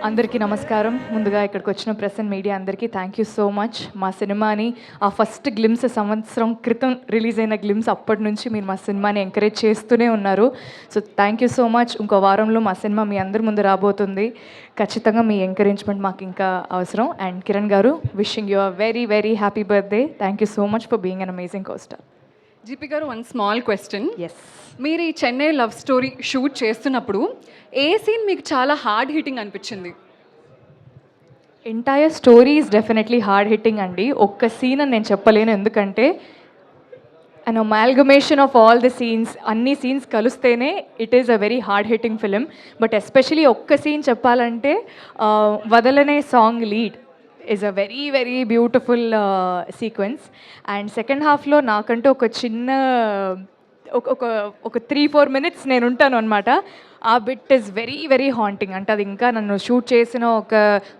అందరికీ నమస్కారం. ముందుగా ఇక్కడికి వచ్చిన ప్రెస్ అండ్ మీడియా అందరికీ థ్యాంక్ యూ సో మచ్. మా సినిమాని ఆ ఫస్ట్ గ్లిమ్స్ సంవత్సరం క్రితం రిలీజ్ అయిన గ్లిమ్స్ అప్పటి నుంచి మీరు మా సినిమాని ఎంకరేజ్ చేస్తూనే ఉన్నారు. So thank you so much. ఇంకో వారంలో మా సినిమా మీ అందరి ముందు రాబోతుంది. ఖచ్చితంగా మీ ఎంకరేజ్మెంట్ మాకు ఇంకా అవసరం. అండ్ కిరణ్ గారు, wishing you a very very happy birthday. Thank you so much for being an amazing co-star. GP గారు, వన్ స్మాల్ క్వశ్చన్. ఎస్, మీరు ఈ చెన్నై లవ్ స్టోరీ షూట్ చేస్తున్నప్పుడు ఏ సీన్ మీకు చాలా హార్డ్ హిట్టింగ్ అనిపించింది? Entire story is definitely hard hitting అండి. ఒక్క scene అని నేను చెప్పలేను, ఎందుకంటే an amalgamation of all the scenes, అన్ని సీన్స్ కలిస్తేనే it is a very hard hitting film. But especially ఒక్క సీన్ చెప్పాలంటే Vadalane song lead is a very very beautiful sequence. And second హాఫ్లో నాకంటూ ఒక చిన్న ఒక 3-4 minutes నేను ఉంటాను అనమాట. ఆ bit is very very haunting. అంటే అది ఇంకా నన్ను షూట్ చేసిన ఒక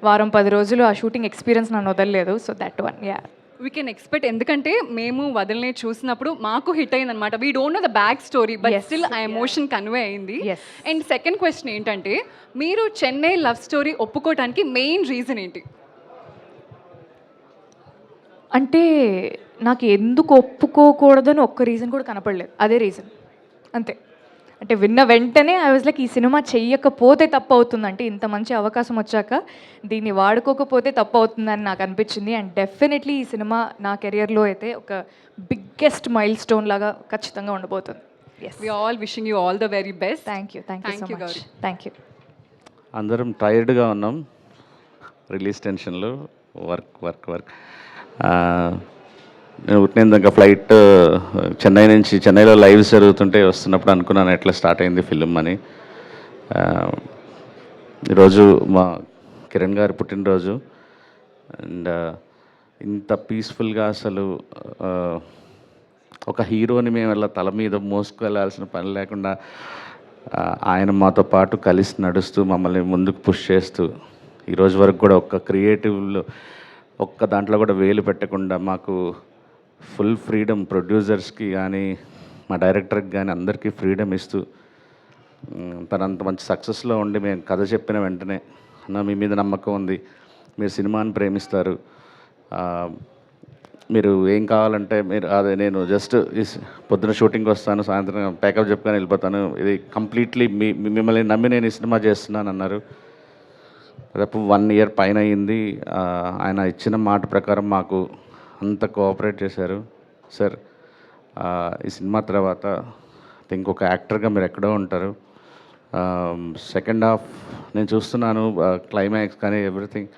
వారం 10 రోజులు ఆ షూటింగ్ ఎక్స్పీరియన్స్ నన్ను వదలలేదు. So that one, ya. We can expect, ఎందుకంటే మేము వదలనే చూసినప్పుడు మాకు హిట్ అయింది అనమాట. We don't know the back story, but still ఆ ఎమోషన్ కన్వే అయింది. Yes. అండ్ సెకండ్ క్వశ్చన్ ఏంటంటే, మీరు చెన్నై లవ్ స్టోరీ ఒప్పుకోవడానికి మెయిన్ రీజన్ ఏంటి? అంటే నాకు ఎందుకు ఒప్పుకోకూడదని ఒక్క రీజన్ కూడా కనపడలేదు. అదే రీజన్, అంతే. అంటే విన్న వెంటనే ఐ వాజ్ లైక్, ఈ సినిమా చెయ్యకపోతే తప్పు అవుతుంది, అంటే ఇంత మంచి అవకాశం వచ్చాక దీన్ని వాడుకోకపోతే తప్పు అవుతుందని నాకు అనిపించింది. అండ్ డెఫినెట్లీ ఈ సినిమా నా కెరియర్లో అయితే ఒక బిగ్గెస్ట్ మైల్ స్టోన్ లాగా ఖచ్చితంగా ఉండబోతుంది. We all wishing you all the very best. Thank you so Thank you, much. Gauri. Thank you. అందరం టైర్డ్గా ఉన్నాం, రిలీజ్ టెన్షన్లో, వర్క్. నేను పుట్టినందుకు ఫ్లైట్ చెన్నైలో లైవ్స్ జరుగుతుంటే వస్తున్నప్పుడు అనుకున్నాను ఎట్లా స్టార్ట్ అయింది ఫిలిం అని. ఈరోజు మా కిరణ్ గారి పుట్టినరోజు. అండ్ ఇంత పీస్ఫుల్గా అసలు ఒక హీరోని మేము ఇలా తల మీద మోసుకెళ్ళాల్సిన పని లేకుండా ఆయన మాతో పాటు కలిసి నడుస్తూ మమ్మల్ని ముందుకు పుష్ చేస్తూ ఈరోజు వరకు కూడా ఒక్క క్రియేటివ్లో ఒక్క దాంట్లో కూడా వేలు పెట్టకుండా మాకు ఫుల్ ఫ్రీడమ్, ప్రొడ్యూసర్స్కి కానీ మా డైరెక్టర్కి కానీ అందరికీ ఫ్రీడమ్ ఇస్తూ తనంత మంచి సక్సెస్లో ఉండి మేము కథ చెప్పిన వెంటనే, అన్న మీ మీద నమ్మకం ఉంది, మీరు సినిమాని ప్రేమిస్తారు, మీరు ఏం కావాలంటే మీరు అదే, నేను జస్ట్ పొద్దున షూటింగ్కి వస్తాను, సాయంత్రం ప్యాకప్ చెప్పుకొని వెళ్ళిపోతాను, ఇది కంప్లీట్లీ మిమ్మల్ని నమ్మి నేను ఈ సినిమా చేస్తున్నాను అన్నారు. దాదాపు 1 year పైన అయింది. ఆయన ఇచ్చిన మాట ప్రకారం మాకు అంత కోఆపరేట్ చేశారు. సార్, ఈ సినిమా తర్వాత ఇంకొక యాక్టర్గా మీరు ఎక్కడో ఉంటారు. సెకండ్ హాఫ్ నేను చూస్తున్నాను, క్లైమాక్స్ కానీ ఎవ్రీథింగ్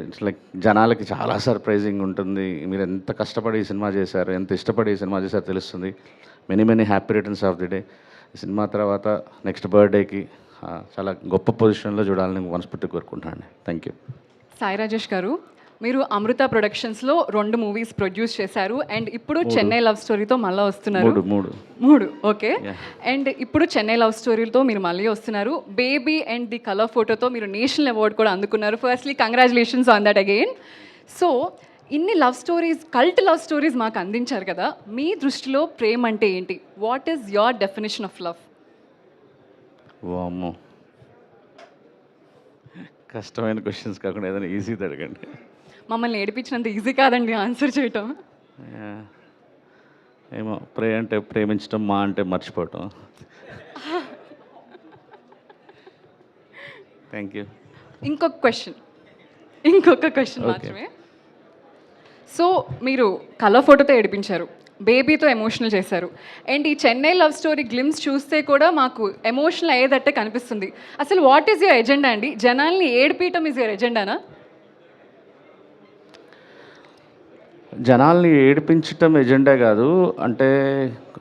ఇట్స్ లైక్ జనాలకి చాలా సర్ప్రైజింగ్ ఉంటుంది. మీరు ఎంత కష్టపడి ఈ సినిమా చేశారు, ఎంత ఇష్టపడి ఈ సినిమా చేశారో తెలుస్తుంది. Many happy returns of the day. ఈ సినిమా తర్వాత నెక్స్ట్ బర్త్డేకి చాలా గొప్ప పొజిషన్లో చూడాలని మనస్ఫూర్తిగా కోరుకుంటున్నాను. Thank you. సాయి రాజేష్ గారు, మీరు అమృత ప్రొడక్షన్స్లో 2 movies ప్రొడ్యూస్ చేశారు. అండ్ ఇప్పుడు చెన్నై లవ్ స్టోరీతో మళ్ళీ వస్తున్నారు. మూడు ఓకే. అండ్ ఇప్పుడు చెన్నై లవ్ స్టోరీతో మీరు మళ్ళీ వస్తున్నారు. బేబీ అండ్ ది కలర్ ఫోటోతో మీరు నేషనల్ అవార్డు కూడా అందుకున్నారు. Firstly congratulations on that again. So ఇన్ని love stories, cult love stories మాకు అందించారు కదా, మీ దృష్టిలో ప్రేమ అంటే ఏంటి? What is your definition of love? వామ్మో, కష్టమైన క్వశ్చన్స్ కాకుండా ఏదైనా ఈజీది అడగండి. మమ్మల్ని ఏడిపించినంత ఈజీ కాదండి ఆన్సర్ చేయటం. ఏమో, అంటే ప్రేమించడం, మా అంటే మర్చిపోవటం. Thank you. ఇంకొక క్వశ్చన్ మాత్రమే. సో మీరు కలర్ ఫోటోతో ఏడిపించారు, బేబీతో ఎమోషనల్ చేశారు, అండ్ ఈ చెన్నై లవ్ స్టోరీ గ్లిమ్స్ చూస్తే కూడా మాకు ఎమోషనల్ అయ్యేదట్టే కనిపిస్తుంది. అసలు వాట్ ఈస్ యువర్ ఎజెండా అండి? జనాల్ని ఏడిపీయటం ఈజ్ యువర్ ఎజెండానా? జనాల్ని ఏడిపించటం ఎజెండా కాదు. అంటే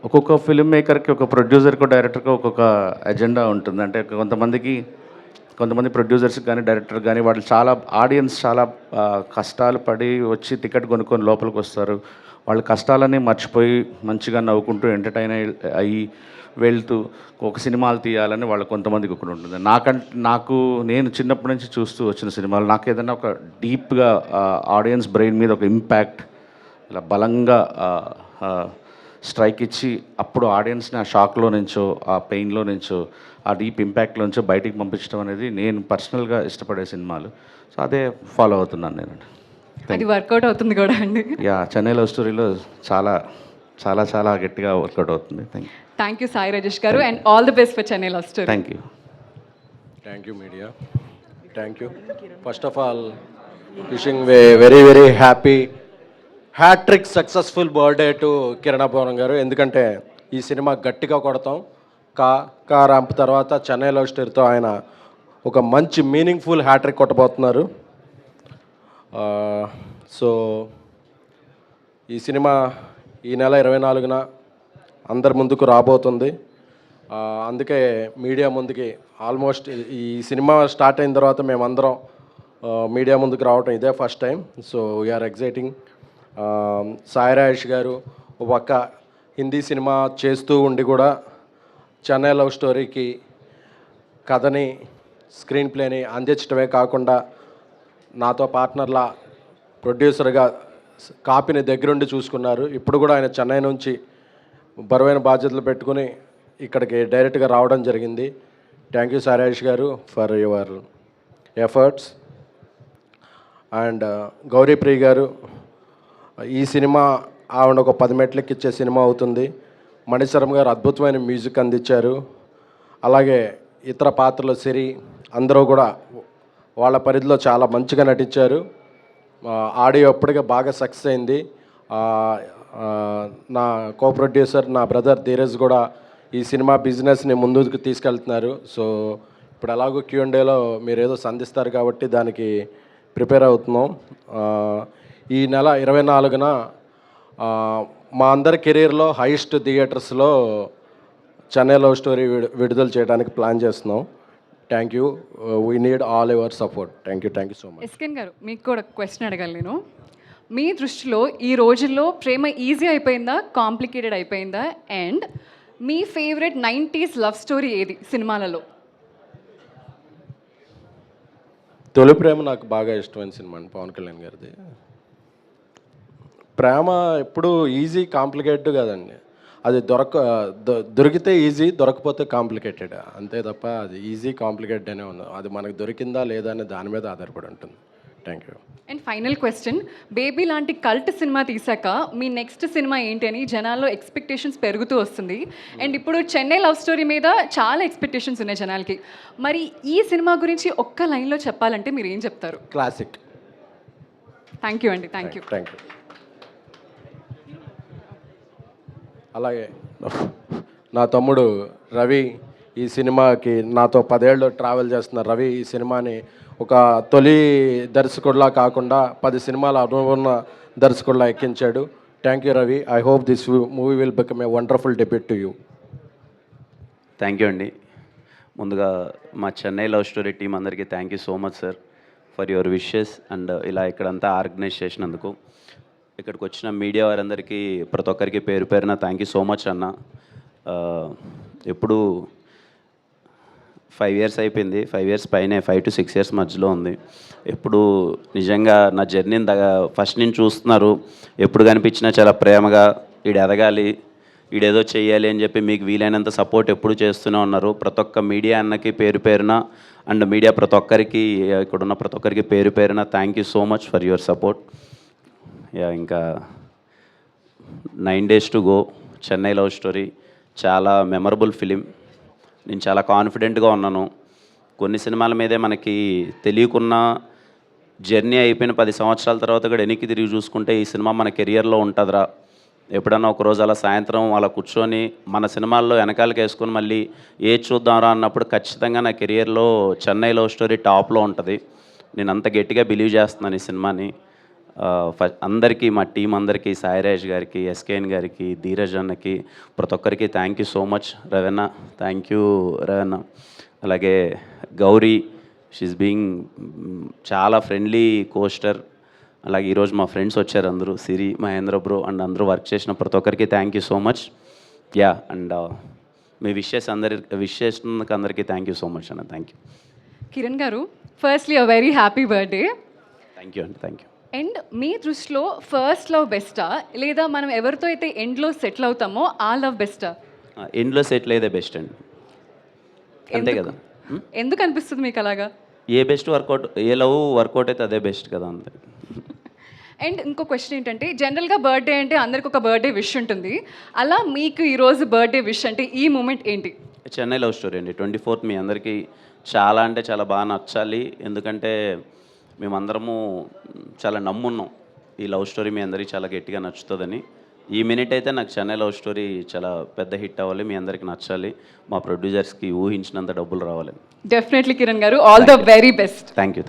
ఒక్కొక్క ఫిల్మ్ మేకర్కి, ఒక ప్రొడ్యూసర్కి, డైరెక్టర్కి ఒక్కొక్క ఎజెండా ఉంటుంది. అంటే కొంతమంది ప్రొడ్యూసర్స్ కానీ డైరెక్టర్ కానీ వాళ్ళు చాలా ఆడియన్స్ చాలా కష్టాలు పడి వచ్చి టికెట్ కొనుక్కొని లోపలికి వస్తారు. వాళ్ళ కష్టాలన్నీ మర్చిపోయి మంచిగా నవ్వుకుంటూ ఎంటర్టైన్ అయ్యి వెళ్తూ ఒక సినిమాలు తీయాలని వాళ్ళ కొంతమందికి ఒకటి ఉంటుంది. నేను చిన్నప్పటి నుంచి చూస్తూ వచ్చిన సినిమాలు నాకు ఏదైనా ఒక డీప్గా ఆడియన్స్ బ్రెయిన్ మీద ఒక ఇంపాక్ట్ ఇలా బలంగా స్ట్రైక్ ఇచ్చి అప్పుడు ఆడియన్స్ని ఆ షాక్లో నుంచో, ఆ పెయిన్లో నుంచో, ఆ డీప్ ఇంపాక్ట్లోంచి బయటికి పంపించడం అనేది నేను పర్సనల్గా ఇష్టపడే సినిమాలు. సో అదే ఫాలో అవుతున్నాను నేను. అది వర్కౌట్ అవుతుంది కూడా అండి. యా, చెన్నై లవ్ స్టోరీలో చాలా చాలా చాలా గట్టిగా వర్కౌట్ అవుతుంది. థ్యాంక్ యూ సాయి రాజేష్ గారు and all the best for Chennai love story. Thank you. Thank you, media. Thank you. First of all, wishing a very, very happy hat-trick successful birthday to Kiranapuram గారు. ఎందుకంటే ఈ సినిమా గట్టిగా కొడతాం. కా ర్యాంప్ తర్వాత Chennai love స్టోరీతో ఆయన ఒక మంచి మీనింగ్ఫుల్ హ్యాట్రిక్ కొట్టబోతున్నారు. సో ఈ సినిమా ఈ నెల 24న అందరి ముందుకు రాబోతుంది. అందుకే మీడియా ముందుకి ఆల్మోస్ట్ ఈ సినిమా స్టార్ట్ అయిన తర్వాత మేమందరం మీడియా ముందుకు రావటం ఇదే first time. So we are exciting. Sai Rajesh గారు ఒక హిందీ సినిమా చేస్తూ ఉండి కూడా చెన్నై లవ్ స్టోరీకి కథని స్క్రీన్ ప్లేని అందించడమే కాకుండా నాతో పార్ట్నర్లా ప్రొడ్యూసర్గా కాపీని దగ్గరుండి చూసుకున్నారు. ఇప్పుడు కూడా ఆయన చెన్నై నుంచి బరువైన బాధ్యతలు పెట్టుకుని ఇక్కడికి డైరెక్ట్గా రావడం జరిగింది. థ్యాంక్ యూ సారేష్ గారు for your efforts. And Gouri Priya గారు, ఈ సినిమా ఆవిడ ఒక 10 మెట్లకి ఇచ్చే సినిమా అవుతుంది. మణిశరం గారు అద్భుతమైన మ్యూజిక్ అందించారు. అలాగే ఇతర పాత్రలు సిరి అందరూ కూడా వాళ్ళ పరిధిలో చాలా మంచిగా నటించారు. ఆడియో అప్పటికే బాగా సక్సెస్ అయింది. నా కో ప్రొడ్యూసర్ నా బ్రదర్ ధీరజ్ కూడా ఈ సినిమా బిజినెస్ని ముందుకు తీసుకెళ్తున్నారు. సో ఇప్పుడు ఎలాగో Q&Aలో మీరు ఏదో సంధిస్తారు కాబట్టి దానికి ప్రిపేర్ అవుతున్నాం. ఈ నెల 24న మా అందరి కెరీర్లో హైయెస్ట్ థియేటర్స్లో చెన్నై లవ్ స్టోరీ విడుదల చేయడానికి ప్లాన్ చేస్తున్నాం. Thank you. We need all your support. Thank you so much. ఎస్కెన్ గారు, మీకు కూడా క్వశ్చన్ అడగాలి నేను. మీ దృష్టిలో ఈ రోజుల్లో ప్రేమ ఈజీ అయిపోయిందా, కాంప్లికేటెడ్ అయిపోయిందా? And me favourite 90s love story ఏది సినిమాలలో? తొలి ప్రేమ నాకు బాగా ఇష్టమైన సినిమా అండి, పవన్ కళ్యాణ్ గారిది. ప్రేమ ఎప్పుడు ఈజీ కాంప్లికేటెడ్ కదండి. అది దొరికితే ఈజీ, దొరకపోతే కాంప్లికేటెడ్, అంతే తప్ప అది ఈజీ కాంప్లికేటెడ్ అనే ఉంది. అది మనకు దొరికిందా లేదా అనే దాని మీద ఆధారపడి ఉంటుంది. Thank you. And final question, baby లాంటి కల్ట్ సినిమా తీసాక మీ నెక్స్ట్ సినిమా ఏంటి అని జనాల్లో ఎక్స్పెక్టేషన్స్ పెరుగుతూ వస్తుంది. అండ్ ఇప్పుడు చెన్నై లవ్ స్టోరీ మీద చాలా ఎక్స్పెక్టేషన్స్ ఉన్నాయి జనాలకి. మరి ఈ సినిమా గురించి ఒక్క లైన్లో చెప్పాలంటే మీరు ఏం చెప్తారు? క్లాసిక్. థ్యాంక్ యూ అండి. Thank you. అలాగే నా తమ్ముడు రవి ఈ సినిమాకి నాతో 10 ఏళ్ళు ట్రావెల్ చేస్తున్న రవి ఈ సినిమాని ఒక తొలి దర్శకుడిలా కాకుండా 10 సినిమాల అనుభవం దర్శకుడిలా ఎక్కించాడు. Thank you Ravi. I hope this movie will become a wonderful debut to you. Thank you అండి. ముందుగా మా చెన్నై లవ్ స్టోరీ టీం అందరికీ thank you so much sir for your wishes and ఇలా ఇక్కడంతా ఆర్గనైజ్ చేసినందుకు. ఇక్కడికి వచ్చిన మీడియా వారందరికీ ప్రతి ఒక్కరికి పేరు పేరున థ్యాంక్ యూ సో మచ్ అన్న. ఎప్పుడు 5 years అయిపోయింది, 5 years పైనే, 5 to 6 years మధ్యలో ఉంది. ఎప్పుడు నిజంగా నా జర్నీని ఫస్ట్ నుంచి చూస్తున్నారు. ఎప్పుడు కనిపించినా చాలా ప్రేమగా ఈడు ఎదగాలి, ఈడేదో చెయ్యాలి అని చెప్పి మీకు వీలైనంత సపోర్ట్ ఎప్పుడు చేస్తూనే ఉన్నారు. ప్రతి ఒక్క మీడియా అన్నకి పేరు పేరున అండ్ మీడియా ప్రతి ఒక్కరికి, ఇక్కడున్న ప్రతి ఒక్కరికి పేరు పేరున thank you so much for your support. ఇంకా 9 days to go, Chennai love story చాలా మెమరబుల్ ఫిలిం. నేను చాలా కాన్ఫిడెంట్గా ఉన్నాను. కొన్ని సినిమాల మీదే మనకి తెలియకున్న జర్నీ అయిపోయిన 10 సంవత్సరాల తర్వాత కూడా వెనక్కి తిరిగి చూసుకుంటే ఈ సినిమా మన కెరియర్లో ఉంటుందిరా, ఎప్పుడన్నా ఒకరోజు అలా సాయంత్రం అలా కూర్చొని మన సినిమాల్లో వెనకాలకి వేసుకొని మళ్ళీ ఏది చూద్దాంరా అన్నప్పుడు ఖచ్చితంగా నా కెరియర్లో చెన్నై లవ్ స్టోరీ టాప్లో ఉంటుంది. నేను అంత గట్టిగా బిలీవ్ చేస్తున్నాను ఈ సినిమాని. అందరికీ, మా టీం అందరికీ, సాయిరాజ్ గారికి, ఎస్కేఎన్ గారికి, ధీరజ్ అన్నకి, ప్రతి ఒక్కరికి thank you so much. Ravana, thank you Ravana. అలాగే గౌరీ, షీఈస్ బీయింగ్ చాలా ఫ్రెండ్లీ కోస్టర్. అలాగే ఈరోజు మా ఫ్రెండ్స్ వచ్చారు అందరూ, సిరి, మహేంద్ర బ్రో అండ్ అందరూ వర్క్ చేసిన ప్రతి ఒక్కరికి thank you so much. And మీ విషెస్ అందరికీ థ్యాంక్ యూ సో మచ్ అన్న. Thank you. కిరణ్ గారు, firstly a very happy birthday. Thank you అండి. Thank you. అండ్ మీ దృష్టిలో ఫస్ట్ లవ్ బెస్టా, లేదా మనం ఎవరితో అయితే ఎండ్లో సెటిల్ అవుతామో ఆ లవ్ బెస్టా? ఎండ్లో సెటిల్ అయితే బెస్ట్ అండి. అంతే కదా. ఎందుకు అనిపిస్తుంది మీకు అలాగా? ఏ బెస్ట్ వర్కౌట్, ఏ లవ్ వర్కౌట్ అయితే అదే బెస్ట్ కదా, అంతే. అండ్ ఇంకో క్వశ్చన్ ఏంటంటే, జనరల్గా బర్త్డే అంటే అందరికి ఒక బర్త్డే విష్ ఉంటుంది. అలా మీకు ఈరోజు బర్త్డే విష్ అంటే ఈ మూమెంట్ ఏంటి? చెన్నై లవ్ స్టోరీ అండి. 24th మీ అందరికీ చాలా అంటే చాలా బాగా నచ్చాలి. ఎందుకంటే మేమందరము చాలా నమ్మున్నాం ఈ లవ్ స్టోరీ మీ అందరికీ చాలా గట్టిగా నచ్చుతుందని. ఈ మినిట్ అయితే నాకు చెన్నై లవ్ స్టోరీ చాలా పెద్ద హిట్ అవ్వాలి, మీ అందరికీ నచ్చాలి, మా ప్రొడ్యూసర్స్కి ఊహించినంత డబ్బులు రావాలి. డెఫినెట్లీ కిరణ్ గారు, all the very best. Thank you.